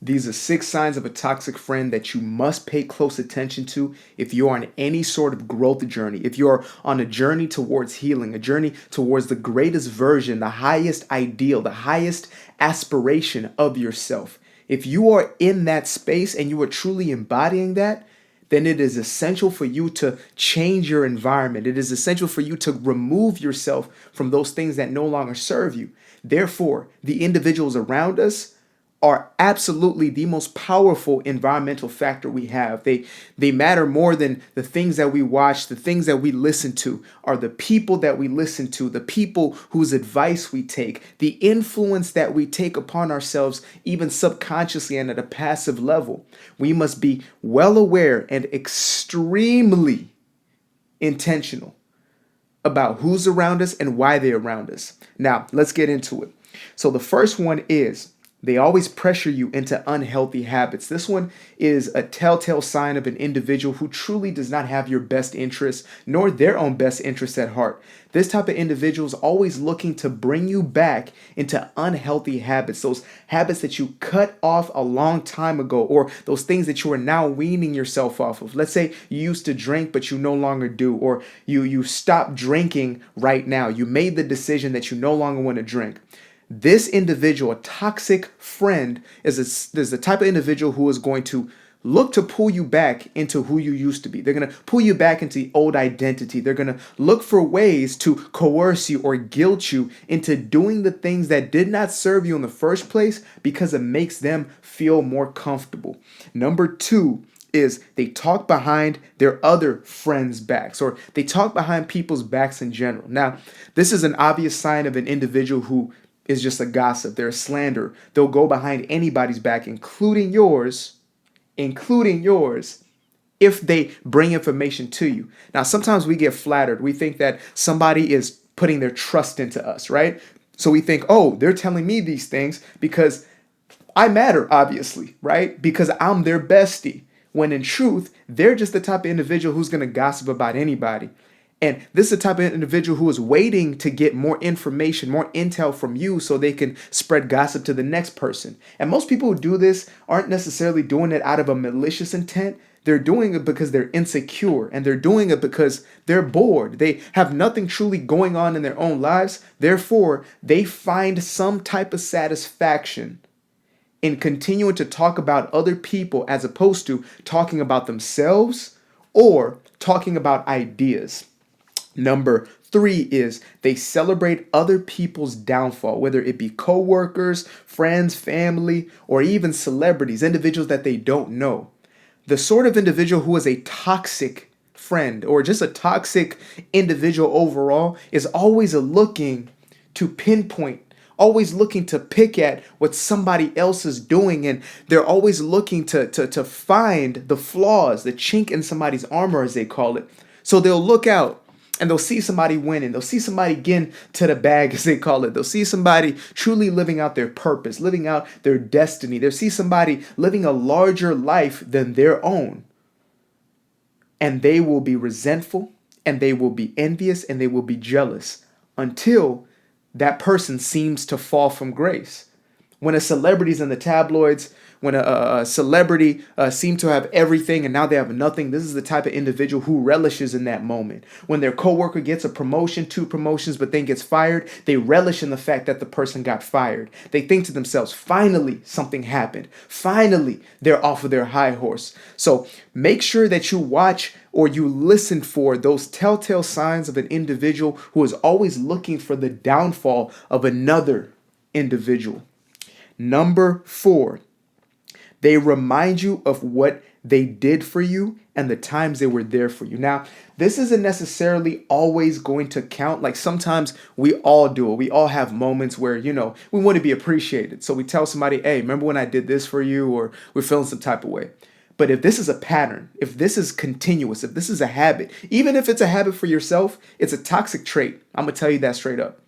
These are 6 signs of a toxic friend that you must pay close attention to if you're on any sort of growth journey, if you're on a journey towards healing, a journey towards the greatest version, the highest ideal, the highest aspiration of yourself. If you are in that space and you are truly embodying that, then it is essential for you to change your environment. It is essential for you to remove yourself from those things that no longer serve you. Therefore, the individuals around us are absolutely the most powerful environmental factor we have. They matter more than the things that we watch, the things that we listen to, are the people that we listen to, the people whose advice we take, the influence that we take upon ourselves, even subconsciously and at a passive level. We must be well aware and extremely intentional about who's around us and why they're around us. Now, let's get into it. So the first one is they always pressure you into unhealthy habits. This one is a telltale sign of an individual who truly does not have your best interests nor their own best interests at heart. This type of individual is always looking to bring you back into unhealthy habits, those habits that you cut off a long time ago, or those things that you are now weaning yourself off of. Let's say you used to drink, but you no longer do, or you stopped drinking right now. You made the decision that you no longer want to drink. This individual, a toxic friend, is the type of individual who is going to look to pull you back into who you used to be. They're going to pull you back into the old identity. They're going to look for ways to coerce you or guilt you into doing the things that did not serve you in the first place because it makes them feel more comfortable. Number 2 is they talk behind their other friends' backs, or they talk behind people's backs in general. Now, this is an obvious sign of an individual who is just a gossip. They're a slanderer. They'll go behind anybody's back, including yours, if they bring information to you. Now, sometimes we get flattered. We think that somebody is putting their trust into us, right? So we think, oh, they're telling me these things because I matter, obviously, right? Because I'm their bestie. When in truth, they're just the type of individual who's going to gossip about anybody. And this is the type of individual who is waiting to get more information, more intel from you so they can spread gossip to the next person. And most people who do this aren't necessarily doing it out of a malicious intent. They're doing it because they're insecure, and they're doing it because they're bored. They have nothing truly going on in their own lives. Therefore, they find some type of satisfaction in continuing to talk about other people as opposed to talking about themselves or talking about ideas. Number 3 is they celebrate other people's downfall, whether it be coworkers, friends, family, or even celebrities, individuals that they don't know. The sort of individual who is a toxic friend or just a toxic individual overall is always looking to pinpoint, always looking to pick at what somebody else is doing, and they're always looking to find the flaws, the chink in somebody's armor, as they call it. So they'll look out and they'll see somebody winning. They'll see somebody getting to the bag, as they call it. They'll see somebody truly living out their purpose, living out their destiny. They'll see somebody living a larger life than their own. And they will be resentful, and they will be envious, and they will be jealous until that person seems to fall from grace. When a celebrity's in the tabloids, when a celebrity seems to have everything and now they have nothing, this is the type of individual who relishes in that moment. When their coworker gets a promotion, 2 promotions, but then gets fired, they relish in the fact that the person got fired. They think to themselves, finally, something happened. Finally, they're off of their high horse. So make sure that you watch or you listen for those telltale signs of an individual who is always looking for the downfall of another individual. Number 4, they remind you of what they did for you and the times they were there for you. Now, this isn't necessarily always going to count. Like sometimes we all do it. We all have moments where, we want to be appreciated. So we tell somebody, hey, remember when I did this for you? Or we're feeling some type of way. But if this is a pattern, if this is continuous, if this is a habit, even if it's a habit for yourself, it's a toxic trait. I'm going to tell you that straight up.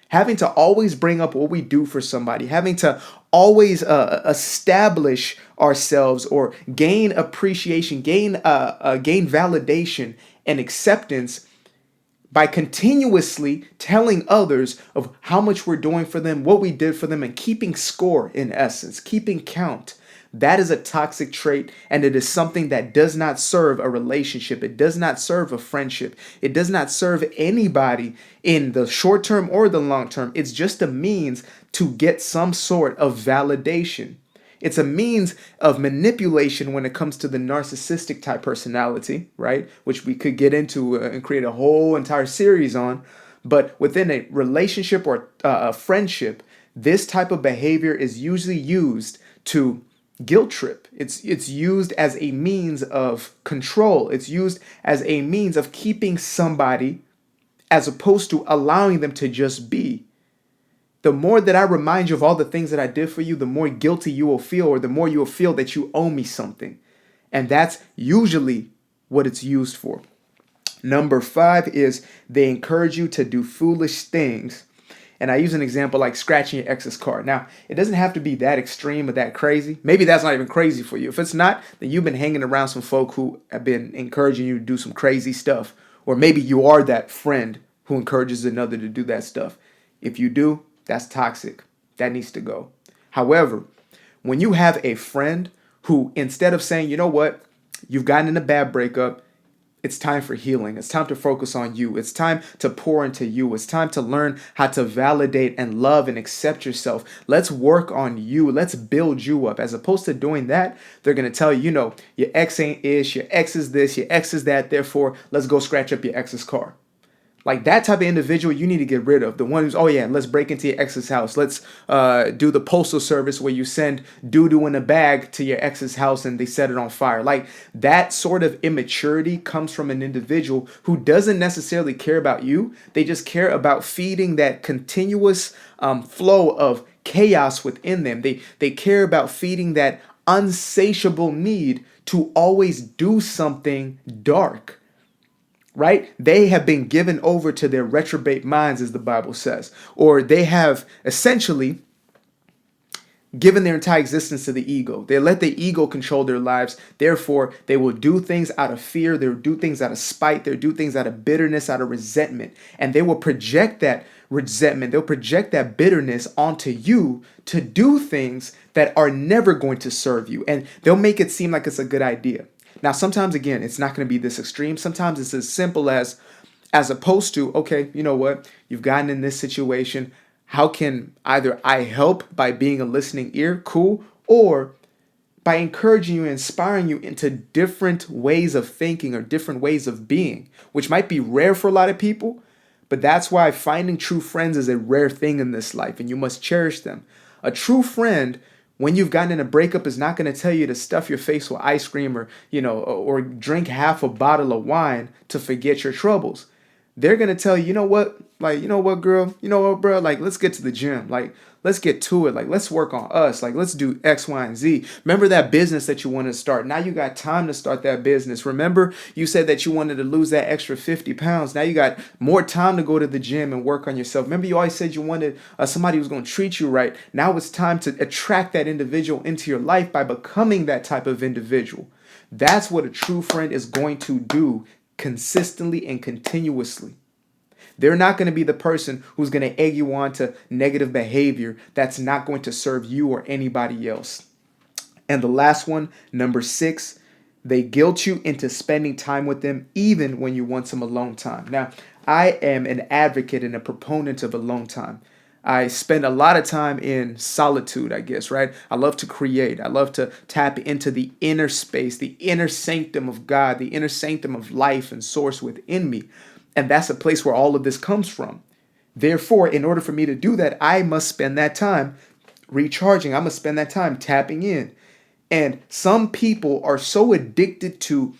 Having to always bring up what we do for somebody, having to always establish ourselves or gain appreciation, gain validation and acceptance by continuously telling others of how much we're doing for them, what we did for them, and keeping score in essence, keeping count. That is a toxic trait, and it is something that does not serve a relationship. It does not serve a friendship. It does not serve anybody in the short term or the long term. It's just a means to get some sort of validation. It's a means of manipulation when it comes to the narcissistic type personality, right? Which we could get into and create a whole entire series on. But within a relationship or a friendship, this type of behavior is usually used to guilt trip. It's used as a means of control. It's used as a means of keeping somebody as opposed to allowing them to just be. The more that I remind you of all the things that I did for you, the more guilty you will feel, or the more you will feel that you owe me something. And that's usually what it's used for. Number 5 is they encourage you to do foolish things. And I use an example like scratching your ex's car. Now, it doesn't have to be that extreme or that crazy. Maybe that's not even crazy for you. If it's not, then you've been hanging around some folk who have been encouraging you to do some crazy stuff. Or maybe you are that friend who encourages another to do that stuff. If you do, that's toxic. That needs to go. However, when you have a friend who, instead of saying, you know what, you've gotten in a bad breakup, it's time for healing. It's time to focus on you. It's time to pour into you. It's time to learn how to validate and love and accept yourself. Let's work on you. Let's build you up. As opposed to doing that, they're going to tell you, your ex ain't ish, your ex is this, your ex is that. Therefore, let's go scratch up your ex's car. Like that type of individual you need to get rid of. The one who's, oh yeah, let's break into your ex's house. Let's do the postal service where you send doo-doo in a bag to your ex's house and they set it on fire. Like that sort of immaturity comes from an individual who doesn't necessarily care about you. They just care about feeding that continuous flow of chaos within them. They care about feeding that unsatiable need to always do something dark. Right? They have been given over to their reprobate minds, as the Bible says, or they have essentially given their entire existence to the ego. They let the ego control their lives. Therefore, they will do things out of fear. They'll do things out of spite. They'll do things out of bitterness, out of resentment. And they will project that resentment. They'll project that bitterness onto you to do things that are never going to serve you. And they'll make it seem like it's a good idea. Now, sometimes, again, it's not going to be this extreme. Sometimes it's as simple as opposed to, okay, you know what? You've gotten in this situation. How can either I help by being a listening ear? Cool. Or by encouraging you, inspiring you into different ways of thinking or different ways of being, which might be rare for a lot of people. But that's why finding true friends is a rare thing in this life, and you must cherish them. A true friend, when you've gotten in a breakup, is not going to tell you to stuff your face with ice cream or drink half a bottle of wine to forget your troubles. They're going to tell you, you know what, girl, you know what, bro, like, let's get to the gym. Like, let's get to it. Like, let's work on us. Like, let's do X, Y, and Z. Remember that business that you wanted to start. Now you got time to start that business. Remember you said that you wanted to lose that extra 50 pounds. Now you got more time to go to the gym and work on yourself. Remember you always said you wanted somebody who's going to treat you right. Now it's time to attract that individual into your life by becoming that type of individual. That's what a true friend is going to do consistently and continuously. They're not going to be the person who's going to egg you on to negative behavior that's not going to serve you or anybody else. And the last one, number 6, they guilt you into spending time with them even when you want some alone time. Now, I am an advocate and a proponent of alone time. I spend a lot of time in solitude, I guess, right? I love to create. I love to tap into the inner space, the inner sanctum of God, the inner sanctum of life and source within me. And that's a place where all of this comes from. Therefore, in order for me to do that, I must spend that time recharging. I must spend that time tapping in. And some people are so addicted to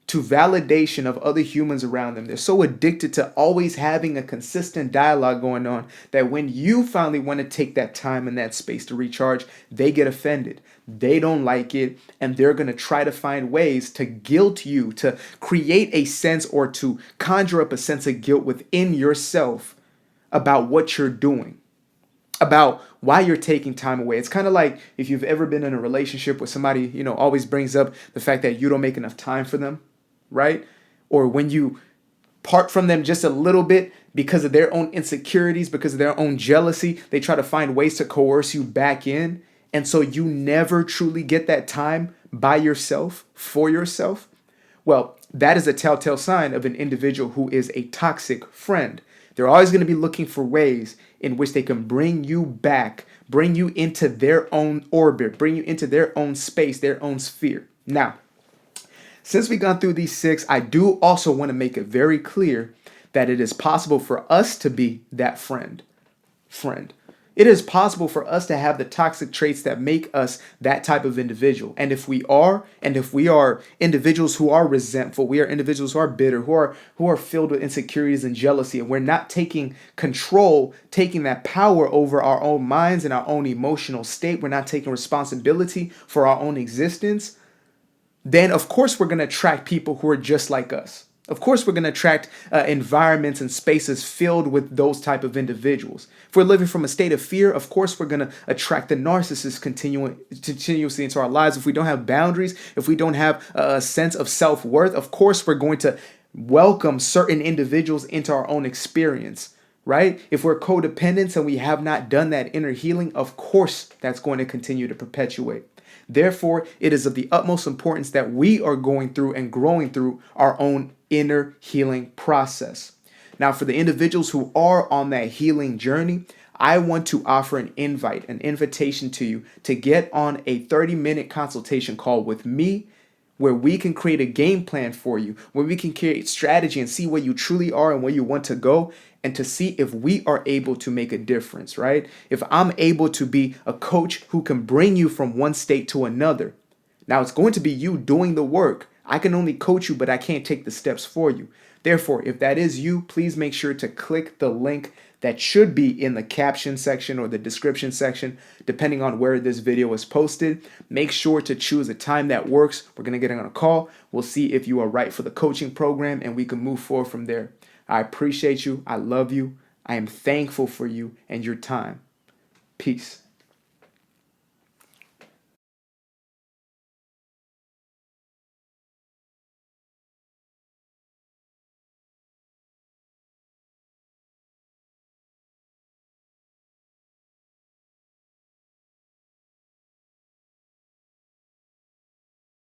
validation of other humans around them. They're so addicted to always having a consistent dialogue going on that when you finally want to take that time and that space to recharge, they get offended. They don't like it, and they're going to try to find ways to guilt you, to create a sense or to conjure up a sense of guilt within yourself about what you're doing, about why you're taking time away. It's kind of like if you've ever been in a relationship with somebody, always brings up the fact that you don't make enough time for them, right? Or when you part from them just a little bit because of their own insecurities, because of their own jealousy, they try to find ways to coerce you back in. and so you never truly get that time by yourself, for yourself, well, that is a telltale sign of an individual who is a toxic friend. They're always going to be looking for ways in which they can bring you back, bring you into their own orbit, bring you into their own space, their own sphere. Now, since we've gone through these 6, I do also want to make it very clear that it is possible for us to be that friend. It is possible for us to have the toxic traits that make us that type of individual. And if we are individuals who are resentful, we are individuals who are bitter, who are filled with insecurities and jealousy, and we're not taking control, taking that power over our own minds and our own emotional state, we're not taking responsibility for our own existence, then of course we're going to attract people who are just like us. Of course, we're going to attract environments and spaces filled with those type of individuals. If we're living from a state of fear, of course, we're going to attract the narcissist continuously into our lives. If we don't have boundaries, if we don't have a sense of self-worth, of course, we're going to welcome certain individuals into our own experience, right? If we're codependents and we have not done that inner healing, of course, that's going to continue to perpetuate. Therefore, it is of the utmost importance that we are going through and growing through our own inner healing process. Now, for the individuals who are on that healing journey, I want to offer an invitation to you to get on a 30-minute consultation call with me, where we can create a game plan for you, where we can create strategy and see where you truly are and where you want to go, and to see if we are able to make a difference, right? If I'm able to be a coach who can bring you from one state to another. Now, it's going to be you doing the work. I can only coach you, but I can't take the steps for you. Therefore, if that is you, please make sure to click the link that should be in the caption section or the description section, depending on where this video is posted. Make sure to choose a time that works. We're going to get on a call. We'll see if you are right for the coaching program, and we can move forward from there. I appreciate you. I love you. I am thankful for you and your time. Peace.